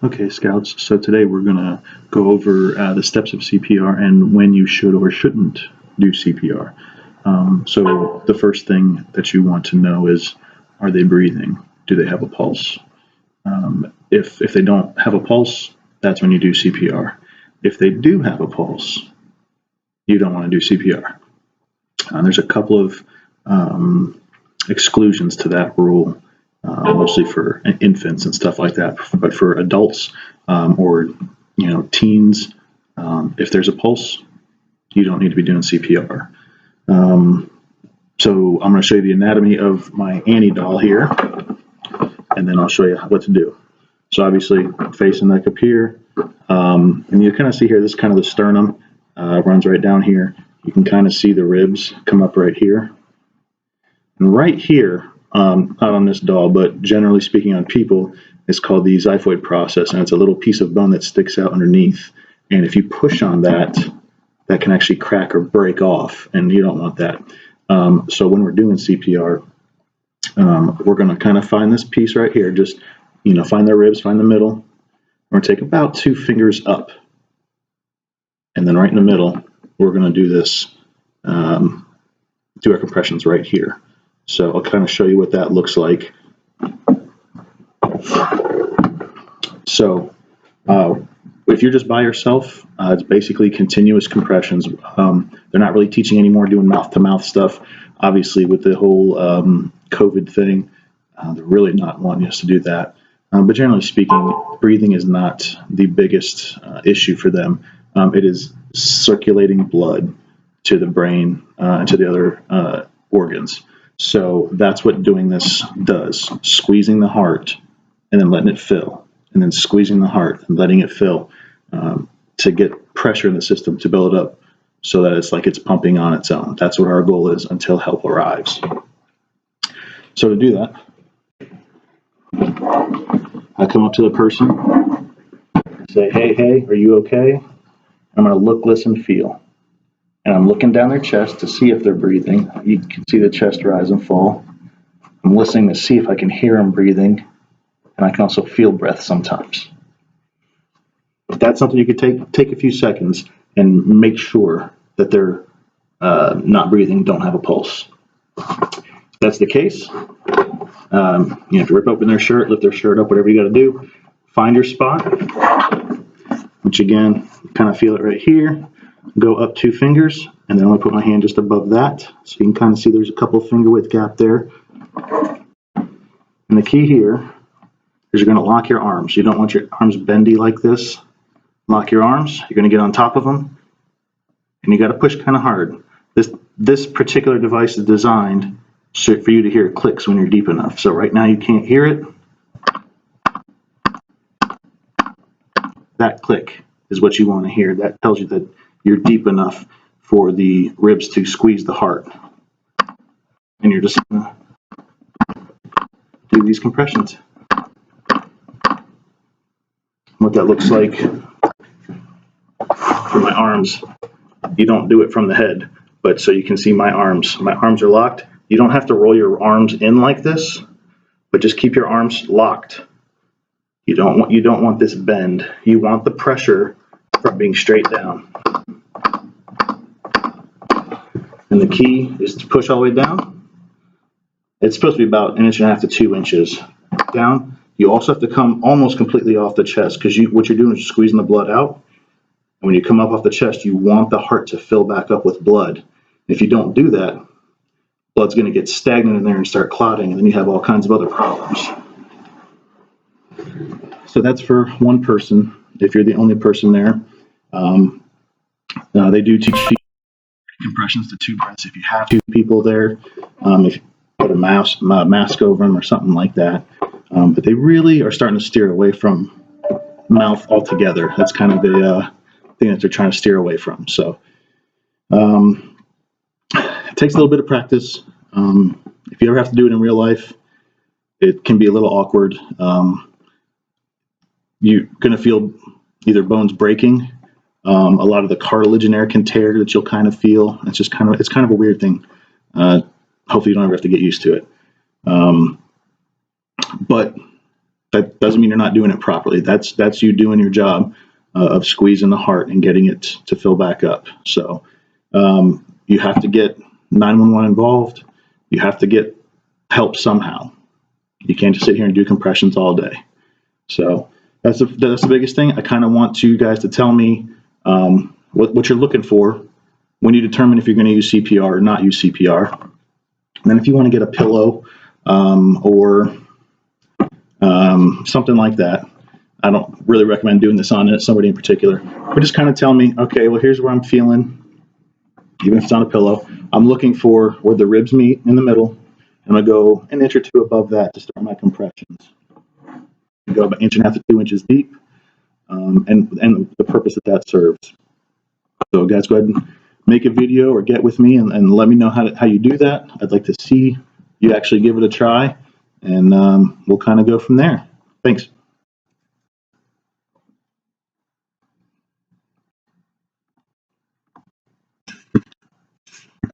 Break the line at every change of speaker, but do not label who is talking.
Okay, Scouts, so today we're going to go over the steps of CPR and when you should or shouldn't do CPR. So the first thing that you want to know is, are they breathing? Do they have a pulse? If they don't have a pulse, that's when you do CPR. If they do have a pulse, you don't want to do CPR. There's a couple of exclusions to that rule. Mostly for infants and stuff like that. But for adults or teens, if there's a pulse, you don't need to be doing CPR. So I'm going to show you the anatomy of my Annie doll here, and then I'll show you what to do. So obviously, face and neck up here, and you kind of see here, this is kind of the sternum, runs right down here. You can kind of see the ribs come up right here. And right here, not on this doll, but generally speaking on people, it's called the xiphoid process, and it's a little piece of bone that sticks out underneath. And if you push on that, that can actually crack or break off, and you don't want that. So when we're doing CPR, we're going to kind of find this piece right here. Just find the ribs, find the middle. We're going to take about 2 fingers up, and then right in the middle, we're going to do this. Do our compressions right here. So I'll kind of show you what that looks like. So if you're just by yourself, it's basically continuous compressions. They're not really teaching anymore doing mouth-to-mouth stuff. Obviously, with the whole COVID thing, they're really not wanting us to do that. But generally speaking, breathing is not the biggest issue for them. It is circulating blood to the brain and to the other organs. So that's what doing this does, squeezing the heart and then letting it fill, and then squeezing the heart and letting it fill to get pressure in the system to build it up so that it's like it's pumping on its own. That's what our goal is until help arrives. So to do that, I come up to the person, say, hey, are you okay? I'm going to look, listen, feel. And I'm looking down their chest to see if they're breathing. You can see the chest rise and fall. I'm listening to see if I can hear them breathing, and I can also feel breath sometimes. If that's something you could take a few seconds and make sure that they're not breathing, don't have a pulse. If that's the case, you have to rip open their shirt, lift their shirt up, whatever you got to do. Find your spot, which again, kind of feel it right here. Go up 2 fingers, and then I'm going to put my hand just above that, so you can kind of see there's a couple finger width gap there. And the key here is you're going to lock your arms. You don't want your arms bendy like this. Lock your arms. You're going to get on top of them, and you got to push kind of hard. This particular device is designed for you to hear clicks when you're deep enough. So right now you can't hear it. That click is what you want to hear. That tells you that you're deep enough for the ribs to squeeze the heart. And you're just going to do these compressions. What that looks like for my arms, you don't do it from the head, but so you can see my arms. My arms are locked. You don't have to roll your arms in like this, but just keep your arms locked. You don't want this bend. You want the pressure from being straight down. And the key is to push all the way down. It's supposed to be about 1.5 inches to 2 inches down. You also have to come almost completely off the chest, because what you're doing is squeezing the blood out. And when you come up off the chest, you want the heart to fill back up with blood. And if you don't do that, blood's going to get stagnant in there and start clotting, and then you have all kinds of other problems. So that's for one person, if you're the only person there. They do teach compressions to 2 breaths if you have 2 people there, if you put a mask over them or something like that. But they really are starting to steer away from mouth altogether. That's kind of the thing that they're trying to steer away from. So it takes a little bit of practice. If you ever have to do it in real life, it can be a little awkward. You're going to feel either bones breaking. A lot of the cartilage in there can tear that you'll kind of feel. It's kind of a weird thing. Hopefully you don't ever have to get used to it. But that doesn't mean you're not doing it properly. That's you doing your job of squeezing the heart and getting it to fill back up. So you have to get 911 involved. You have to get help somehow. You can't just sit here and do compressions all day. So that's the biggest thing. I kind of want you guys to tell me what you're looking for when you determine if you're going to use CPR or not use CPR. And then if you want to get a pillow or something like that, I don't really recommend doing this on somebody in particular, but just kind of tell me, okay, well, here's where I'm feeling, even if it's on a pillow. I'm looking for where the ribs meet in the middle. I'm going to go an inch or two above that to start my compressions. Go about 1.5 to 2 inches deep, and the purpose that serves. So guys, go ahead and make a video or get with me and let me know how you do that. I'd like to see you actually give it a try, and we'll kind of go from there. Thanks.